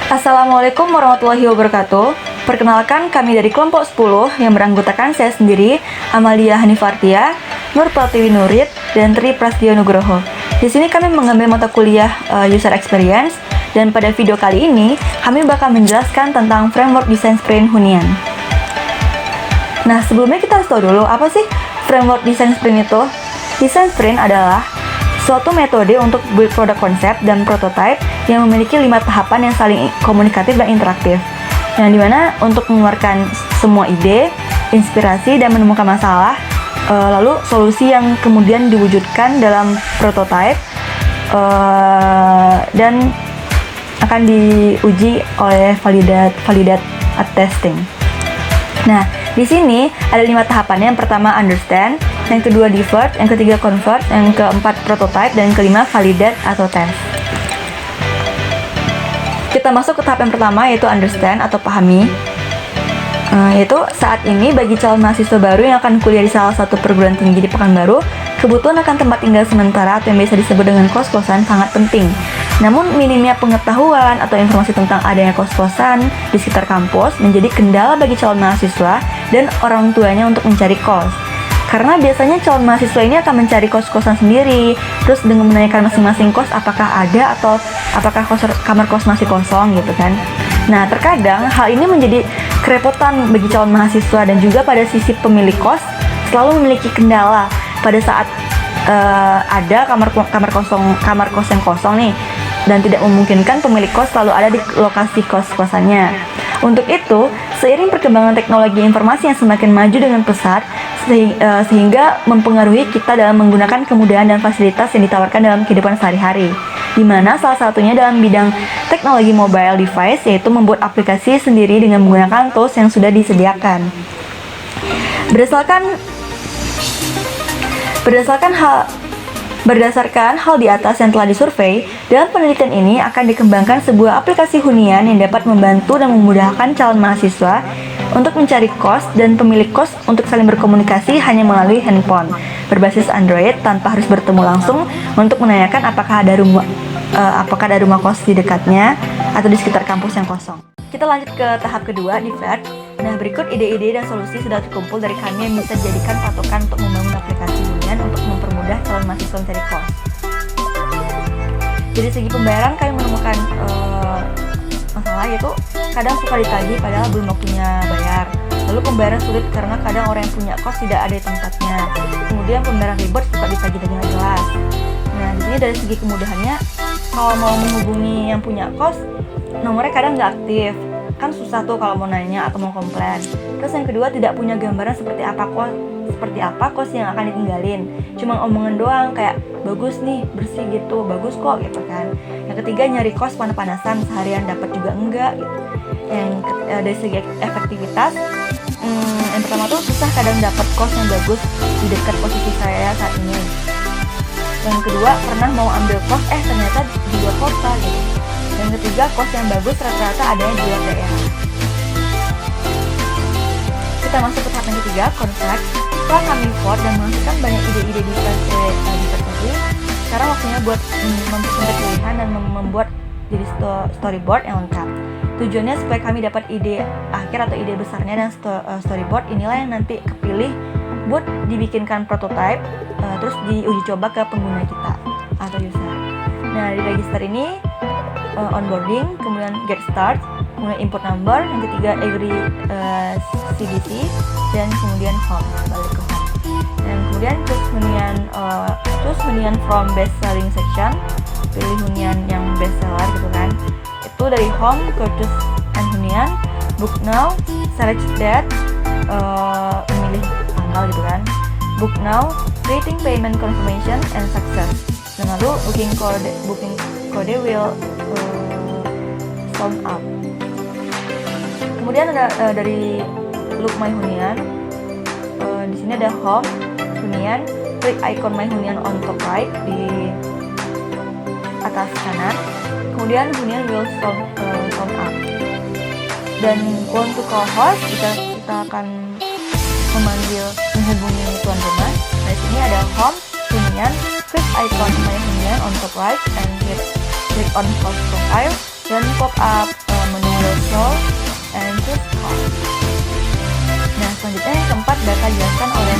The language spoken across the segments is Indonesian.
Assalamualaikum warahmatullahi wabarakatuh. Perkenalkan, kami dari kelompok 10 yang beranggotakan saya sendiri, Amalia Hanifartia, Nur Pratiwi Nurid, dan Tri Prastio Nugroho. Di sini kami mengambil mata kuliah User Experience, dan pada video kali ini kami bakal menjelaskan tentang framework desain sprint hunian. Nah, sebelumnya kita harus tahu dulu apa sih framework desain sprint itu. Desain sprint adalah suatu metode untuk build produk konsep dan prototype yang memiliki 5 tahapan yang saling komunikatif dan interaktif. Yang dimana untuk mengeluarkan semua ide, inspirasi, dan menemukan masalah, lalu solusi yang kemudian diwujudkan dalam prototype dan akan diuji oleh validate testing. Nah, di sini ada 5 tahapan. Yang pertama understand, yang kedua divert, yang ketiga convert, yang keempat prototype, dan yang kelima validate atau test. Kita masuk ke tahap yang pertama, yaitu understand atau pahami. Yaitu saat ini bagi calon mahasiswa baru yang akan kuliah di salah satu perguruan tinggi di Pekanbaru, kebutuhan akan tempat tinggal sementara atau yang biasa disebut dengan kos-kosan sangat penting. Namun minimnya pengetahuan atau informasi tentang adanya kos-kosan di sekitar kampus menjadi kendala bagi calon mahasiswa dan orang tuanya untuk mencari kos. Karena biasanya calon mahasiswa ini akan mencari kos-kosan sendiri, terus dengan menanyakan masing-masing kos apakah ada atau apakah kamar kos masih kosong gitu kan. Nah, terkadang hal ini menjadi kerepotan bagi calon mahasiswa, dan juga pada sisi pemilik kos selalu memiliki kendala pada saat ada kamar kos yang kosong nih, dan tidak memungkinkan pemilik kos selalu ada di lokasi kos-kosannya. Untuk itu, seiring perkembangan teknologi informasi yang semakin maju dengan pesat, sehingga mempengaruhi kita dalam menggunakan kemudahan dan fasilitas yang ditawarkan dalam kehidupan sehari-hari, di mana salah satunya dalam bidang teknologi mobile device, yaitu membuat aplikasi sendiri dengan menggunakan tools yang sudah disediakan. Berdasarkan hal di atas yang telah disurvei, dalam penelitian ini akan dikembangkan sebuah aplikasi hunian yang dapat membantu dan memudahkan calon mahasiswa untuk mencari kos dan pemilik kos untuk saling berkomunikasi hanya melalui handphone berbasis Android tanpa harus bertemu langsung untuk menanyakan apakah ada rumah kos di dekatnya atau di sekitar kampus yang kosong. Kita lanjut ke tahap kedua, divert. Nah, berikut ide-ide dan solusi sudah terkumpul dari kami yang bisa dijadikan patokan untuk membangun aplikasi hunian untuk mempermudah calon mahasiswa mencari kos. Dari segi pembayaran, kami menemukan masalah, yaitu kadang suka ditagih padahal belum waktunya bayar. Lalu pembayaran sulit karena kadang orang yang punya kos tidak ada di tempatnya. Kemudian pembayaran ribet, suka ditagih-tagih nggak jelas. Nah, di sini dari segi kemudahannya, kalau mau menghubungi yang punya kos, nomornya kadang nggak aktif. Kan susah tuh kalau mau nanya atau mau komplain. Terus yang kedua, tidak punya gambaran seperti apa kos yang akan ditinggalin. Cuma omongan doang kayak bagus nih, bersih gitu, bagus kok gitu kan. Yang ketiga, nyari kos panas-panasan, seharian dapat juga enggak gitu. Yang dari segi efektivitas, yang pertama tuh susah kadang dapat kos yang bagus di dekat posisi saya saat ini. Yang kedua, pernah mau ambil kos ternyata di luar kota gitu. Yang ketiga, kos yang bagus rata-rata adanya di luar daerah. Kita masuk ke tahap yang ketiga, konsep. Setelah kami vote dan menghasilkan banyak ide-ide di tadi, sekarang waktunya buat mempermudah pilihan dan membuat jadi storyboard yang lengkap. Tujuannya supaya kami dapat ide akhir atau ide besarnya, dan storyboard inilah yang nanti kepilih buat dibikinkan prototype, terus diuji coba ke pengguna kita atau user. Nah, di register ini onboarding, kemudian get start, kemudian input number, yang ketiga agree CBC, dan kemudian home, balik ke home. Dan kemudian choose hunian from best selling section, pilih hunian yang best seller gitu kan. Itu dari home ke choose and hunian, book now, select date, memilih tanggal gitu kan. Book now, creating payment confirmation and success. Dan lalu booking code will sound up. Kemudian ada dari look my hunian. Di sini ada home hunian, klik icon my hunian on top right di atas kanan. Kemudian hunian will sound up. Dan want to call host, kita akan menghubungi tuan rumah. Nah, di sini ada home hunian, klik icon my hunian on top right and click on host profile, dan pop up parasol, and choose card. Nah, selanjutnya yang keempat dapat dijelaskan oleh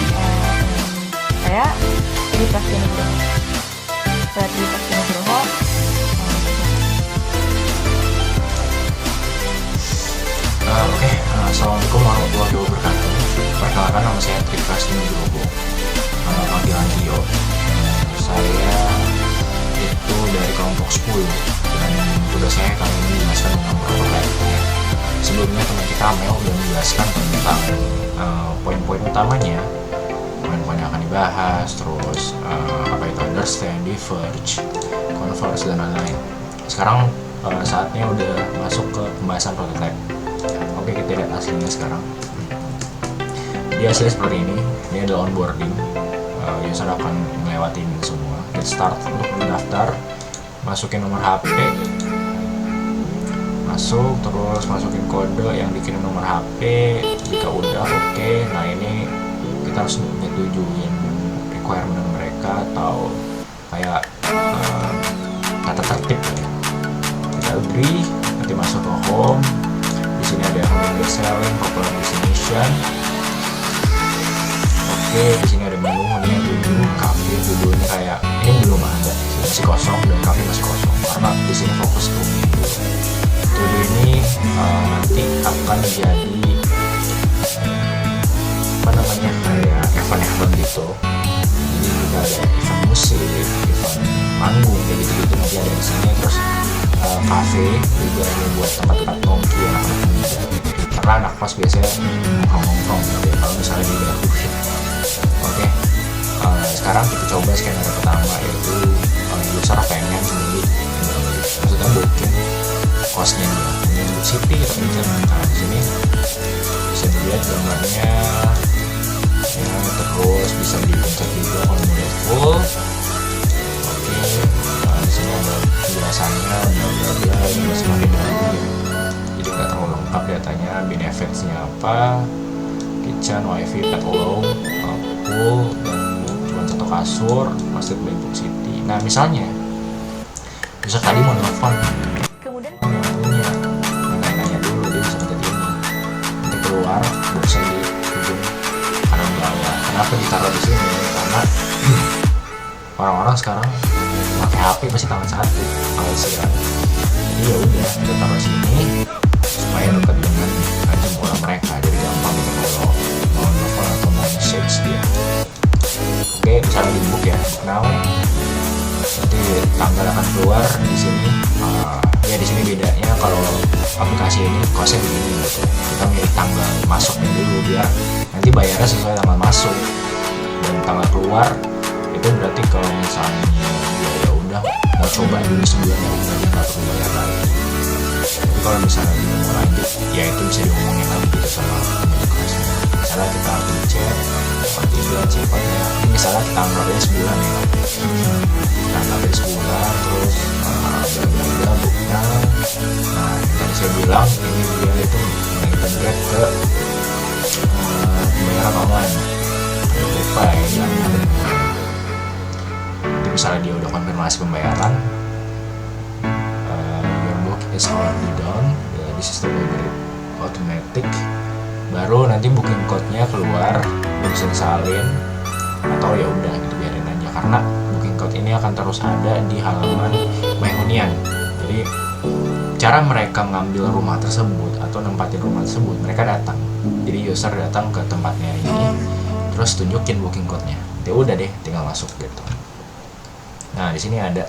saya, Tri Prasetyo Nugroho. Saya Tri Prasetyo Nugroho. Oke, Assalamualaikum warahmatullahi wabarakatuh. Perkenalkan, nama saya Tri Prasetyo Nugroho, panggilan Tio. Saya itu dari kelompok 10 dan tugas saya kali ini menjelaskan tentang prototype. Sebelumnya teman kita Amel sudah menjelaskan tentang poin-poin utamanya, poin-poin yang akan dibahas, terus apa itu understand, diverge, converse, dan lain-lain. Sekarang saatnya udah masuk ke pembahasan prototype. Oke, kita lihat hasilnya sekarang. Dia hasilnya seperti ini. Ini adalah onboarding. User akan melewati ini semua. Get start untuk mendaftar, masukin nomor HP, masuk, terus masukin kode yang dikirim nomor HP. Jika udah oke, nah ini kita harus nyetujuin requirement mereka atau kayak tata tertib ya. Kita agree, nanti masuk ke home. Di sini ada home selling, popular destination. Oke, di sini ada menu nih, dulu kafe dulunya kayak ini belum ada, masih kosong, dan kafe masih kosong karena di sini fokus tuh. Dulu ini nanti akan jadi apa namanya, kayak event-event gitu. Jadi kita ada event musik, event manggung kayak gitu-gitu nanti ada di sini. Terus kafe juga ini buat tempat-tempat nongki anak-anak muda. Karena anak kos biasanya nongkrong tapi kalau misalnya di baru. Oke, sekarang kita coba skenario pertama, yaitu user pengen beli, maksudnya booking kosnya dia, ingin book city atau ingin. Nah, di sini bisa dilihat gambarnya ya, terus bisa dipencet juga kalau mau lihat full. Oke, di sini ada penjelasannya, bla bla bla, ini masih pakai dahulu ya, jadi nggak terlalu lengkap datanya. Benefitsnya apa, kitchen, wifi, pet allow, pool, dan cuma satu kasur, masjid by book city. Nah, misalnya user tadi mau nelfon, Kemudian punya nanya dulu, dia bisa minta ini nanti keluar boxnya di ujung kanan bawah. Kenapa ditaruh di sini? Karena orang-orang sekarang pakai HP pasti tangan satu, ya. Jadi ya udah kita taruh sini supaya dekat dengan jempol mereka, jadi gampang gitu kalau mau nelfon atau mau message dia. Oke, misalnya di book ya, book now. Nanti tanggal akan keluar di sini. Ya di sini bedanya kalau aplikasi ini kosnya begini gitu. Kita milih tanggal masuknya dulu biar nanti bayarnya sesuai tanggal masuk, dan tanggal keluar itu berarti kalau misalnya dia ya udah mau coba dulu sebulan ya udah dia nggak perlu bayar lagi. Tapi kalau misalnya dia mau lanjut, ya itu bisa diomongin lagi gitu sama aplikasi. Misalnya kita beli chat seperti bulan sifatnya, misalnya kita anggapnya sebulan ya, kita anggapnya sebulan, terus bla booknya. Nah, yang saya bilang ini dia itu mengintegrate ke pembayaran online, GoPay dan nanti misalnya dia udah konfirmasi pembayaran, your book is already done, this is the way automatic. Baru nanti booking code-nya keluar, bisa disalin atau ya udah gitu biarin aja, karena booking code ini akan terus ada di halaman My Hunian. Jadi cara mereka ngambil rumah tersebut atau nempatin rumah tersebut, mereka datang. Jadi user datang ke tempatnya ini, terus tunjukin booking code-nya. Ya udah deh, tinggal masuk gitu. Nah, di sini ada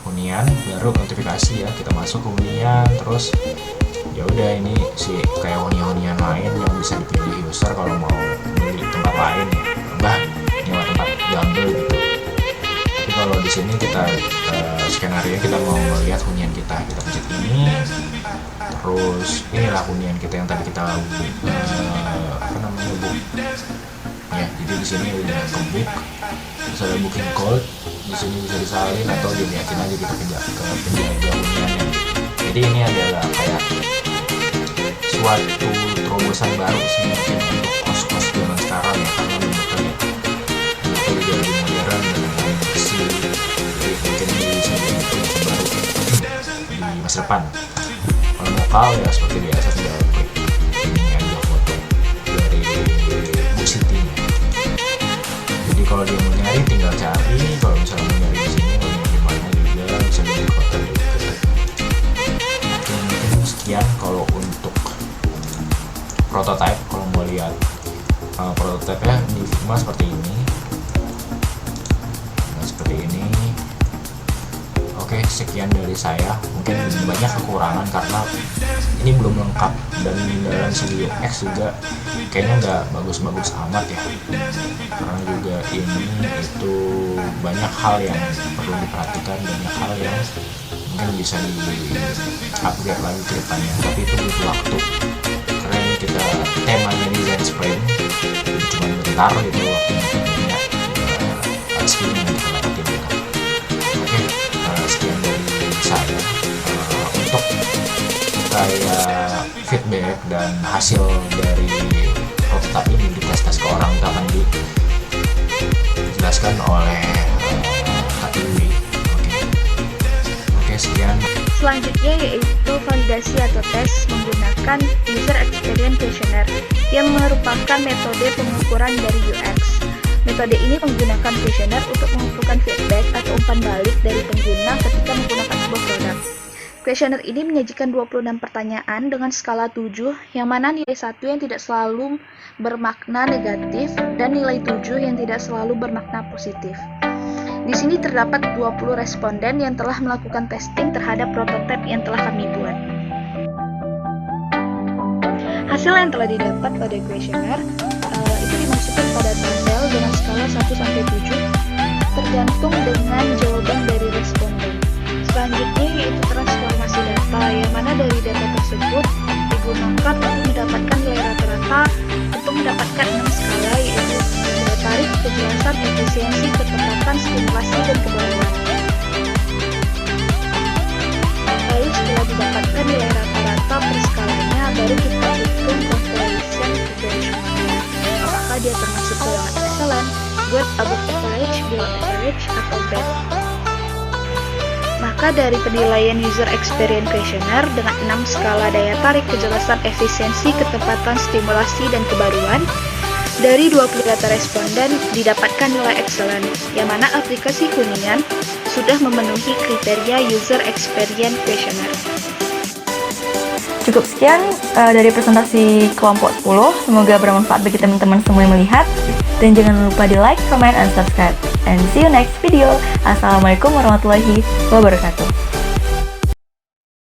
Hunian, baru notifikasi ya, kita masuk ke Hunian, terus ya udah ini sih kayak hunian lain yang bisa dipilih user kalau mau beli tempat lain ya, bah nyewa tempat diambil gitu. Tapi kalau di sini kita skenario kita mau melihat hunian kita pencet ini, terus inilah hunian kita yang tadi kita apa namanya book ya. Jadi di sini udah ke book, terus ada booking code, di sini bisa disalin atau dilihatin aja kita ke penjaga huniannya. Jadi ini adalah kayak suatu terobosan baru sebenarnya untuk kos-kos zaman sekarang ya, karena bentuknya juga lebih modern dan lebih bersih. Jadi mungkin ini bisa jadi baru di masa depan. Kalau mau lokal ya seperti biasa tinggal klik ini aja foto dari Bu Siti. Jadi kalau dia mau nyari tinggal cari, kalau misalnya mau nyari di sini mau nyari di mana juga bisa di kota juga. Oke, mungkin sekian kalau untuk prototype. Kalau mau lihat prototype-nya di Figma seperti ini. Nah, seperti ini. Oke, sekian dari saya. Mungkin banyak kekurangan karena ini belum lengkap, dan dalam segi UX juga kayaknya nggak bagus-bagus amat ya. Karena juga ini itu banyak hal yang perlu diperhatikan, banyak hal yang mungkin bisa di-upgrade lagi ke depannya. Tapi itu butuh waktu. Karena ini kita temanya design sprint, itu cuma bentar gitu waktunya. Segini yang kita dapatin ya. Oke, sekian dari saya. Untuk kayak feedback dan hasil dari prototipe ini dites ke orang itu akan dijelaskan oleh Kak Dewi. Oke, sekian. Selanjutnya yaitu validasi atau tes menggunakan User Experience Questionnaire yang merupakan metode pengukuran dari UX. Metode ini menggunakan questionnaire untuk mengumpulkan feedback atau umpan balik dari pengguna ketika menggunakan sebuah produk. Questionnaire ini menyajikan 26 pertanyaan dengan skala 7, yang mana nilai 1 yang tidak selalu bermakna negatif dan nilai 7 yang tidak selalu bermakna positif. Di sini terdapat 20 responden yang telah melakukan testing terhadap prototipe yang telah kami buat. Hasil yang telah didapat pada questionnaire itu dimasukkan pada tabel dengan skala 1-7 tergantung dengan jawaban dari responden. Selanjutnya yaitu transformasi data, yang mana dari data tersebut digunakan untuk mendapatkan nilai rata-rata untuk mendapatkan 6 skala, yaitu daya tarik, kejelasan, efisiensi, ketepatan, stimulasi, dan kebaruan. Lalu setelah didapatkan nilai rata-rata per skalanya, baru kita hitung comparison benchmark-nya. Apakah dia termasuk golongan excellent, good, above average, below average, atau bad. Maka dari penilaian User Experience Questionnaire dengan 6 skala daya tarik, kejelasan, efisiensi, ketepatan, stimulasi, dan kebaruan, dari 20 data responden didapatkan nilai excellent, yang mana aplikasi Kuningan sudah memenuhi kriteria User Experience Questionnaire. Cukup sekian dari presentasi kelompok 10. Semoga bermanfaat bagi teman-teman semua yang melihat. Dan jangan lupa di like, comment, and subscribe. And see you next video. Assalamualaikum warahmatullahi wabarakatuh.